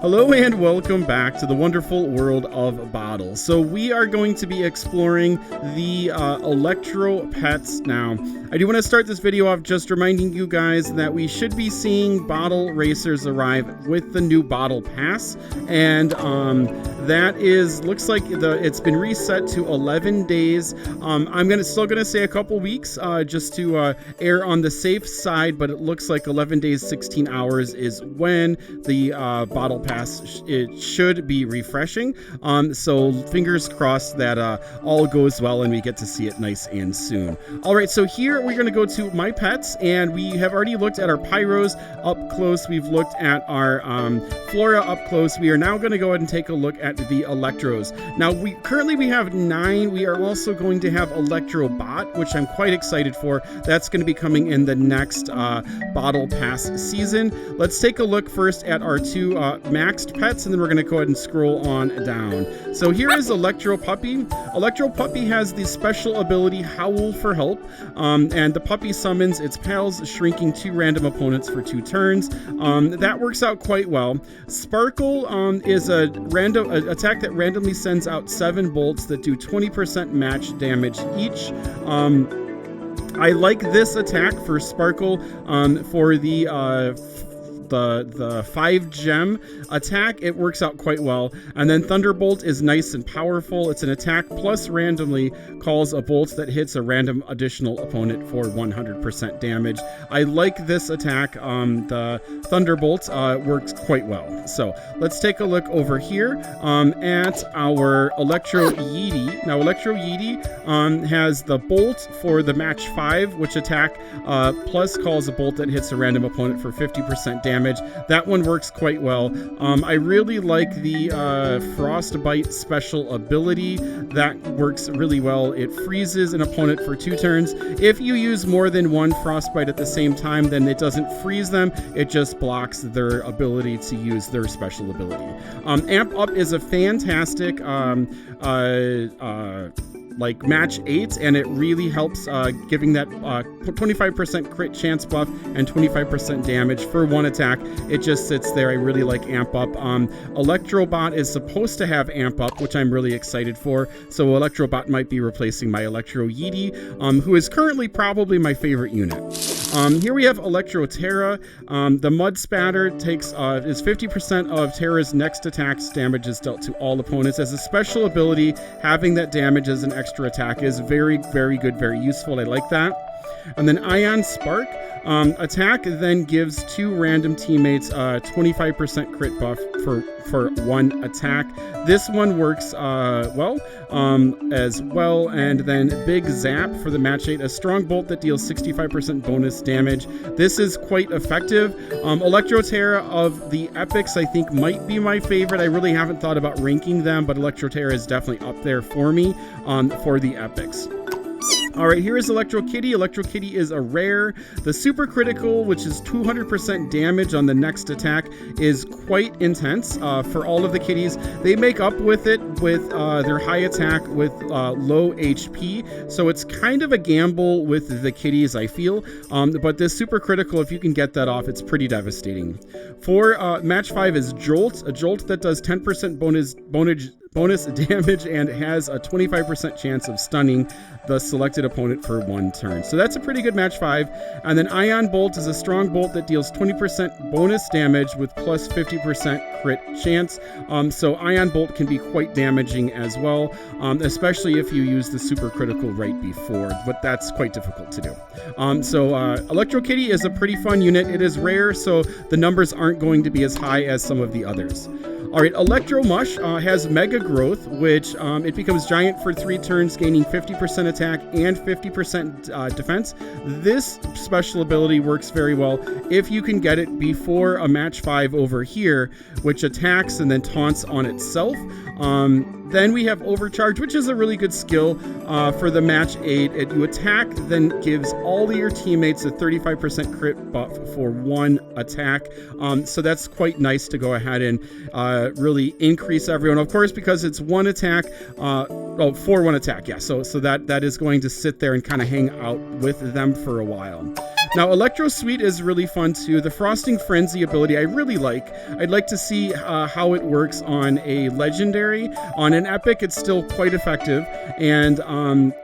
Hello and welcome back to the wonderful world of Boddle. So we are going to be exploring the Electro pets now. I do want to start this video off just reminding you guys that we should be seeing Boddle racers arrive with the new Boddle Pass, and that looks like it's been reset to 11 days. I'm still gonna say a couple weeks just to err on the safe side, but it looks like 11 days 16 hours is when the Boddle Pass it should be refreshing. So fingers crossed that all goes well and we get to see it nice and soon. All right, so here we're going to go to my pets, and we have already looked at our Pyros up close. We've looked at our Flora up close. We are now going to go ahead and take a look at the Electros. Now currently we have 9. We are also going to have Electro Bot, which I'm quite excited for. That's going to be coming in the next Boddle Pass season. Let's take a look first at our 2 maxed pets, and then we're going to go ahead and scroll on down. So here is Electro Puppy. Electro Puppy has the special ability Howl for help, and the puppy summons its pals, shrinking 2 random opponents for 2 turns. That works out quite well. Sparkle is a random attack that randomly sends out 7 bolts that do 20% match damage each. I like this attack for Sparkle for the 5 gem attack. It works out quite well. And then Thunderbolt is nice and powerful. It's an attack plus randomly calls a bolt that hits a random additional opponent for 100% damage. I like this attack. The Thunderbolt works quite well. So let's take a look over here at our Electro Eevee. Now Electro Eevee has the bolt for the match 5, which attack plus calls a bolt that hits a random opponent for 50% damage. That one works quite well. I really like the Frostbite special ability. That works really well. It freezes an opponent for 2 turns. If you use more than 1 Frostbite at the same time, then it doesn't freeze them. It just blocks their ability to use their special ability. Amp Up is a fantastic like match 8, and it really helps giving that 25% crit chance buff and 25% damage for 1 attack. It just sits there. I really like Amp Up. Electrobot is supposed to have Amp Up, which I'm really excited for. So Electrobot might be replacing my Electro Eevee, who is currently probably my favorite unit. Here we have Electro Tera. The Mud Spatter is 50% of Tera's next attack's damage is dealt to all opponents. As a special ability, having that damage as an extra attack is very, very good, very useful. I like that. And then Ion Spark. Attack then gives 2 random teammates 25% crit buff for 1 attack. This one works well as well. And then Big Zap for the match 8, a strong bolt that deals 65% bonus damage. This is quite effective. Electro Tera of the epics I think might be my favorite. I really haven't thought about ranking them, but Electro Tera is definitely up there for me for the epics. All right, here is Electro Kitty. Electro Kitty is a rare. The super critical, which is 200% damage on the next attack, is quite intense for all of the kitties. They make up with it with their high attack with low HP. So it's kind of a gamble with the kitties, I feel. But this super critical, if you can get that off, it's pretty devastating. For match 5 is Jolt, a Jolt that does 10% bonus damage and has a 25% chance of stunning the selected opponent for 1 turn. So that's a pretty good match 5. And then Ion Bolt is a strong bolt that deals 20% bonus damage with plus 50% crit chance. So Ion Bolt can be quite damaging as well, especially if you use the super critical right before, but that's quite difficult to do. So Electro Kitty is a pretty fun unit. It is rare, so the numbers aren't going to be as high as some of the others. All right, Electro Mush has Mega Growth, which it becomes giant for 3 turns, gaining 50% attack and 50% defense. This special ability works very well if you can get it before a match 5 over here, which attacks and then taunts on itself. Then we have Overcharge, which is a really good skill for the match 8. You attack, then gives all of your teammates a 35% crit buff for 1 attack. So that's quite nice to go ahead and really increase everyone. Of course, because it's 1 attack, for 1 attack, yeah. So that is going to sit there and kind of hang out with them for a while. Now, Electro Suite is really fun too. The Frosting Frenzy ability I really like. I'd like to see how it works on a Legendary. On an Epic, it's still quite effective. And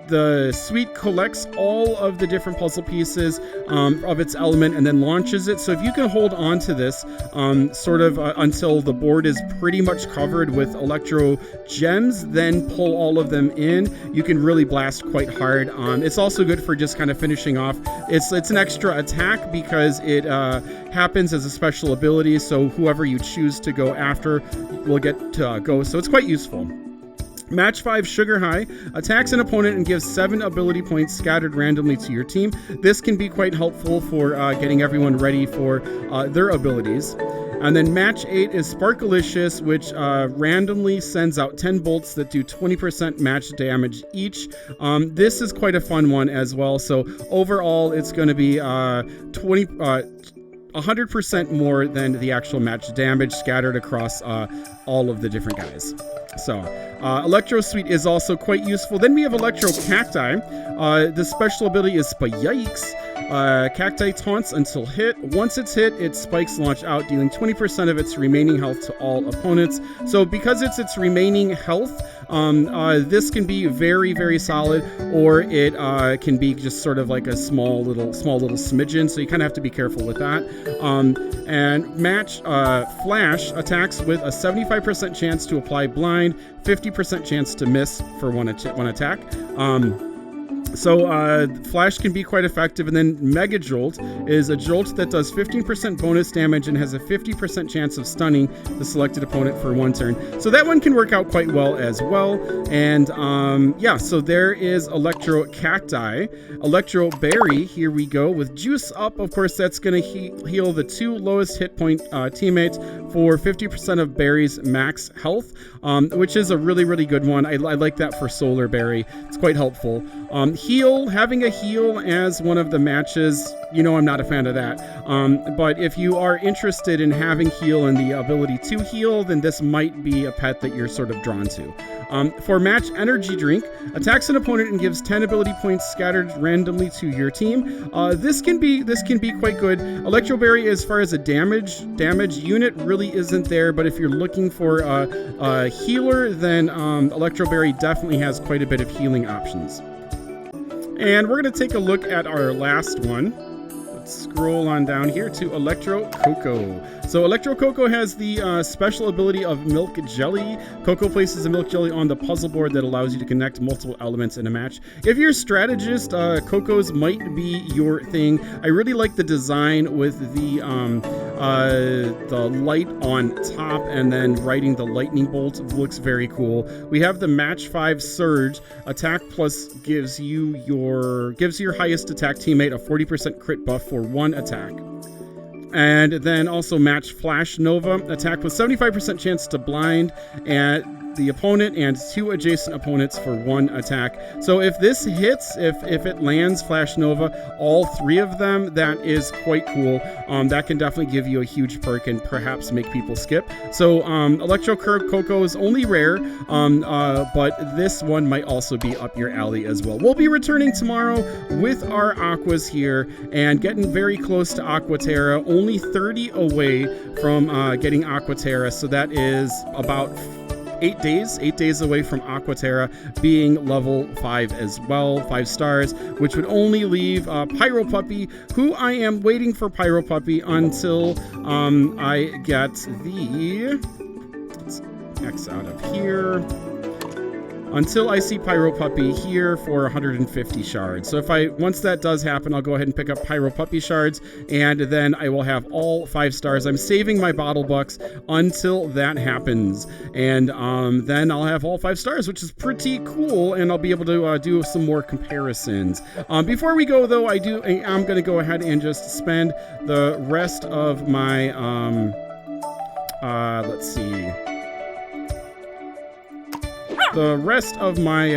the Suite collects all of the different puzzle pieces of its element and then launches it. So if you can hold on to this until the board is pretty much covered with Electro Gems, then pull all of them in, you can really blast quite hard. It's also good for just kind of finishing off. It's an extra attack because it happens as a special ability, so whoever you choose to go after will get to go. So it's quite useful. Match 5 Sugar High attacks an opponent and gives 7 ability points scattered randomly to your team. This can be quite helpful for getting everyone ready for their abilities. And then Match 8 is Sparkalicious, which randomly sends out 10 bolts that do 20% match damage each. This is quite a fun one as well. So overall, it's going to be 100% more than the actual match damage scattered across all of the different guys. So, Electro Suite is also quite useful. Then we have Electro Cacti. The special ability is Yikes. Cacti taunts until hit. Once it's hit, its spikes launch out, dealing 20% of its remaining health to all opponents. So because it's its remaining health, this can be very, very solid, or it can be just sort of like a small little smidgen. So you kind of have to be careful with that. And Match Flash attacks with a 75% chance to apply blind, 50% chance to miss for one attack. So Flash can be quite effective. And then Mega Jolt is a jolt that does 15% bonus damage and has a 50% chance of stunning the selected opponent for one turn. So that one can work out quite well as well. And yeah, so there is Electro Cacti. Electro Berry, here we go with Juice Up. Of course, that's going to heal the 2 lowest hit point teammates for 50% of Berry's max health, which is a really, really good one. I like that for Solar Berry. It's quite helpful. Having a heal as one of the matches, I'm not a fan of that. But if you are interested in having heal and the ability to heal, then this might be a pet that you're sort of drawn to. For Match Energy Drink, attacks an opponent and gives 10 ability points scattered randomly to your team. This can be quite good. Electro Berry, as far as a damage unit, really isn't there. But if you're looking for a healer, then Electro Berry definitely has quite a bit of healing options. And we're going to take a look at our last one. Let's scroll on down here to Electro Coco. So Electro Coco has the special ability of Milk Jelly. Coco places a milk jelly on the puzzle board that allows you to connect multiple elements in a match. If you're a strategist, Cocos might be your thing. I really like the design with the light on top and then riding the lightning bolt. It looks very cool. We have the Match 5 Surge. Attack plus gives your highest attack teammate a 40% crit buff for one attack. And then also Match Flash Nova. Attack with 75% chance to blind and the opponent and 2 adjacent opponents for one attack. So if this hits, if it lands Flash Nova, all 3 of them, that is quite cool. That can definitely give you a huge perk and perhaps make people skip. So Electro Coco is only rare, but this one might also be up your alley as well. We'll be returning tomorrow with our Aquas here and getting very close to Aqua Tera, only 30 away from getting Aqua Tera. So that is about 8 days away from Aqua Tera being level 5 as well, 5 stars, which would only leave Pyro Puppy, who I am waiting for Pyro Puppy until I get the, let's X out of here, until I see Pyro Puppy here for 150 shards. So once that does happen, I'll go ahead and pick up Pyro Puppy shards, and then I will have all 5 stars. I'm saving my Boddle bucks until that happens, and then I'll have all 5 stars, which is pretty cool, and I'll be able to do some more comparisons. Before we go, though, I'm going to go ahead and just spend the rest of my, let's see. the rest of my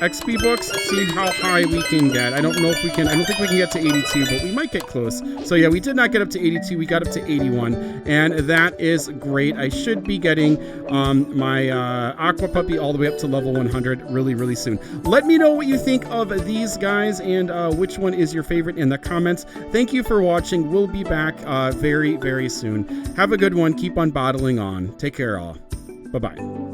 XP books, see how high we can get. I don't know if we can, I don't think we can get to 82, but we might get close. So yeah, we did not get up to 82, we got up to 81, and that is great. I should be getting my Aqua Puppy all the way up to level 100 really, really soon. Let me know what you think of these guys and which one is your favorite in the comments. Thank you for watching. We'll be back very, very soon. Have a good one. Keep on bottling on. Take care, all. Bye-bye.